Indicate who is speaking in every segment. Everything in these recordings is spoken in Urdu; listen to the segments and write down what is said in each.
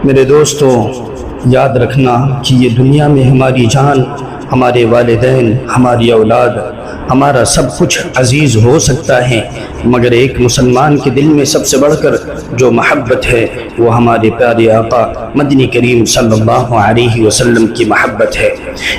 Speaker 1: میرے دوستو، یاد رکھنا کہ یہ دنیا میں ہماری جان، ہمارے والدین، ہماری اولاد، ہمارا سب کچھ عزیز ہو سکتا ہے، مگر ایک مسلمان کے دل میں سب سے بڑھ کر جو محبت ہے وہ ہمارے پیارے آقا مدنی کریم صلی اللہ علیہ وسلم کی محبت ہے۔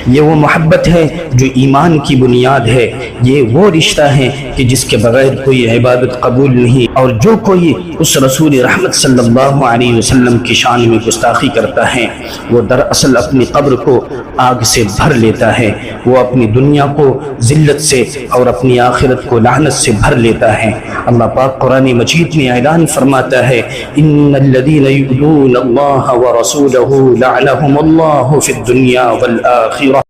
Speaker 1: یہ وہ محبت ہے جو ایمان کی بنیاد ہے، یہ وہ رشتہ ہے کہ جس کے بغیر کوئی عبادت قبول نہیں، اور جو کوئی اس رسول رحمت صلی اللہ علیہ وسلم کی شان میں گستاخی کرتا ہے وہ دراصل اپنی قبر کو آگ سے بھر لیتا ہے، وہ اپنی دنیا کو ذلت سے اور اپنی آخرت کو لعنت سے بھر لیتا ہے۔ اللہ پاک قرآن مجید میں اعلان فرماتا ہے، ان الذین یؤذون اللہ ورسولہ لعنہم اللہ فی الدنیا والآخرہ،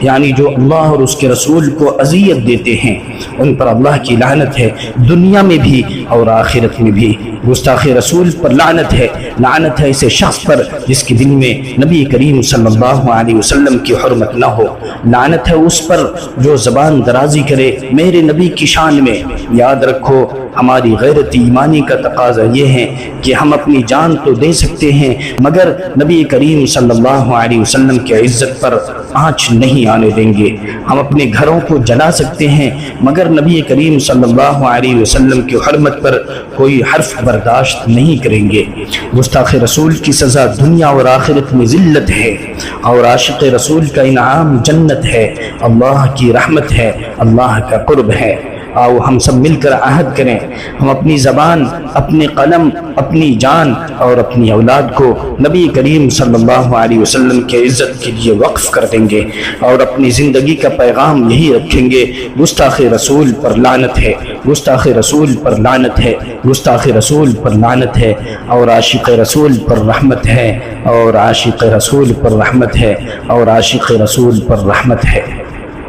Speaker 1: یعنی جو اللہ اور اس کے رسول کو اذیت دیتے ہیں ان پر اللہ کی لعنت ہے، دنیا میں بھی اور آخرت میں بھی۔ گستاخ رسول پر لعنت ہے، لعنت ہے اسے شخص پر جس کے دل میں نبی کریم صلی اللہ علیہ وسلم کی حرمت نہ ہو، لعنت ہے اس پر جو زبان درازی کرے میرے نبی کی شان میں۔ یاد رکھو، ہماری غیرت ایمانی کا تقاضا یہ ہے کہ ہم اپنی جان تو دے سکتے ہیں مگر نبی کریم صلی اللہ علیہ وسلم کی عزت پر آنچ نہیں آنے دیں گے۔ ہم اپنے گھروں کو جلا سکتے ہیں مگر نبی کریم صلی اللہ علیہ وسلم کی حرمت پر کوئی حرف برداشت نہیں کریں گے۔ گستاخ رسول کی سزا دنیا اور آخرت میں ذلت ہے، اور عاشق رسول کا انعام جنت ہے، اللہ کی رحمت ہے، اللہ کا قرب ہے۔ آؤ ہم سب مل کر عہد کریں، ہم اپنی زبان، اپنے قلم، اپنی جان اور اپنی اولاد کو نبی کریم صلی اللہ علیہ وسلم کے عزت کے لیے وقف کر دیں گے، اور اپنی زندگی کا پیغام یہی رکھیں گے، گستاخ رسول پر لعنت ہے، گستاخ رسول پر لعنت ہے، گستاخ رسول پر لعنت ہے، اور عاشق رسول پر رحمت ہے، اور عاشق رسول پر رحمت ہے، اور عاشق رسول پر رحمت ہے۔